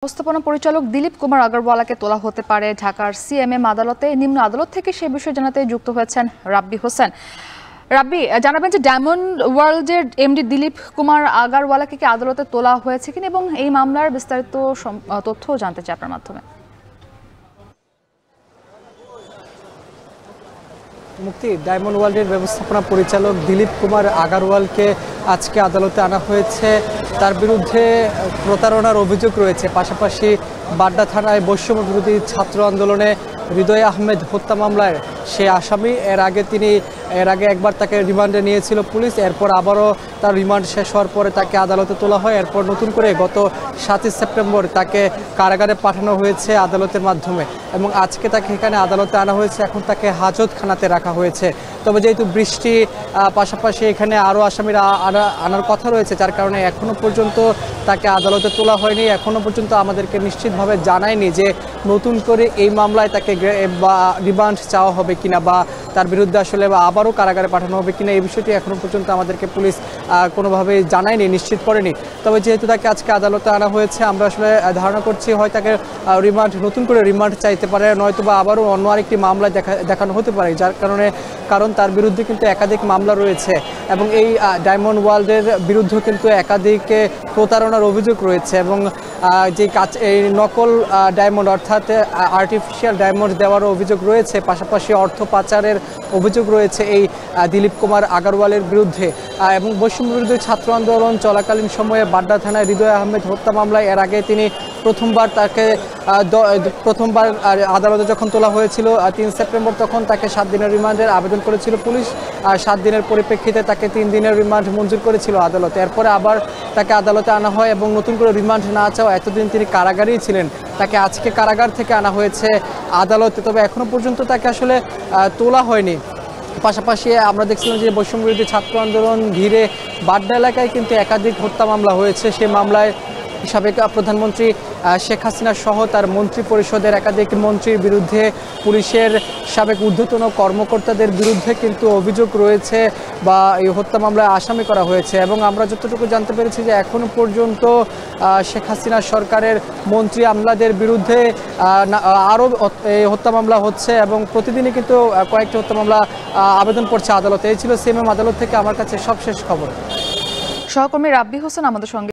ব্যবস্থাপনা পরিচালক দিলীপ কুমার আগরওয়ালাকে তোলা হতে পারে ঢাকার সিএমএম আদালতে। নিম্ন আদালত থেকে সে বিষয়ে জানাতে যুক্ত হয়েছেন রাব্বি হোসেন। রাব্বি, জানাবেন যে ডায়মন্ড ওয়ার্ল্ডের এমডি দিলীপ কুমার আগরওয়ালাকে কি আদালতে তোলা হয়েছে কিনা এবং এই মামলার বিস্তারিত তথ্য জানতে চাই আপনার মাধ্যমে। মুক্তি, ডায়মন্ড ওয়ার্ল্ডের ব্যবস্থাপনা পরিচালক দিলীপ কুমার আগরওয়ালকে আজকে আদালতে আনা হয়েছে। তার বিরুদ্ধে প্রতারণার অভিযোগ রয়েছে, পাশাপাশি বাড্ডা থানায় বৈষম্য বিরোধী ছাত্র আন্দোলনে হৃদয় আহমেদ হত্যা মামলায় সে আসামি। এর আগে একবার তাকে রিমান্ডে নিয়েছিল পুলিশ, এরপর আবারও তার রিমান্ড শেষ হওয়ার পরে তাকে আদালতে তোলা হয়। এরপর নতুন করে গত 7 সেপ্টেম্বর তাকে কারাগারে পাঠানো হয়েছে আদালতের মাধ্যমে এবং আজকে তাকে এখানে আদালতে আনা হয়েছে। এখন তাকে হাজতখানাতে রাখা হয়েছে। তবে যেহেতু বৃষ্টি, পাশাপাশি এখানে আরও আসামিরা আনার কথা রয়েছে, যার কারণে এখনও পর্যন্ত তাকে আদালতে তোলা হয়নি। এখনও পর্যন্ত আমাদেরকে নিশ্চিতভাবে জানায়নি যে নতুন করে এই মামলায় তাকে রিমান্ড চাওয়া হবে কিনা বা তার বিরুদ্ধে আসলে আবারও কারাগারে পাঠানো হবে কিনা, এই বিষয়টি এখনও পর্যন্ত আমাদেরকে পুলিশ কোনোভাবে জানায়নি, নিশ্চিত করেনি। তবে যেহেতু তাকে আজকে আদালতে আনা হয়েছে, আমরা আসলে ধারণা করছি হয় তাকে নতুন করে রিমান্ড চাইতে পারে, নয়তো বা আবারও অন্য আরেকটি মামলায় দেখানো হতে পারে, যার কারণ তার বিরুদ্ধে কিন্তু একাধিক মামলা রয়েছে এবং এই ডায়মন্ড ওয়ার্ল্ডের বিরুদ্ধে কিন্তু একাধিক প্রতারণার অভিযোগ রয়েছে এবং এই নকল ডায়মন্ড অর্থাৎ আর্টিফিশিয়াল ডায়মন্ড দেওয়ারও অভিযোগ রয়েছে, পাশাপাশি অর্থ পাচারের অভিযোগ রয়েছে এই দিলীপ কুমার আগরওয়ালের বিরুদ্ধে। এবং বৈষম্য বিরোধী ছাত্র আন্দোলন চলাকালীন সময়ে বাড্ডা থানায় হৃদয় আহমেদ হত্যা মামলায় এর আগে তিনি প্রথমবার আদালতে যখন তোলা হয়েছিল 3 সেপ্টেম্বর, তখন তাকে 7 দিনের রিমান্ডের আবেদন করেছিল পুলিশ। 7 দিনের পরিপ্রেক্ষিতে তাকে 3 দিনের রিমান্ড মঞ্জুর করেছিল আদালতে। এরপরে আবার তাকে আদালতে আনা হয় এবং নতুন করে রিমান্ড না চাওয়া, এতদিন তিনি কারাগারেই ছিলেন, তাকে আজকে কারাগার থেকে আনা হয়েছে আদালতে। তবে এখনও পর্যন্ত তাকে আসলে তোলা হয়নি। পাশাপাশি আমরা দেখছিলাম যে বৈষম্য বিরোধী ছাত্র আন্দোলন ঘিরে বাড্ডা এলাকায় কিন্তু একাধিক হত্যা মামলা হয়েছে। সেই মামলায় সাবেক প্রধানমন্ত্রী শেখ হাসিনা সহ তার মন্ত্রী পরিষদের একাধিক মন্ত্রীর বিরুদ্ধে, পুলিশের সাবেক ঊর্ধ্বতন কর্মকর্তাদের বিরুদ্ধে কিন্তু অভিযোগ রয়েছে বা এই হত্যা মামলায় আসামি করা হয়েছে। এবং আমরা যতটুকু জানতে পেরেছি যে এখনও পর্যন্ত শেখ হাসিনা সরকারের মন্ত্রী আমলাদের বিরুদ্ধে আরও হত্যা মামলা হচ্ছে এবং প্রতিদিনই কিন্তু কয়েকটি হত্যা মামলা আবেদন করছে আদালতে। এই ছিল সিএমএম আদালত থেকে আমার কাছে সবশেষ খবর। সহকর্মী রাব্বি হোসেন আমাদের সঙ্গে।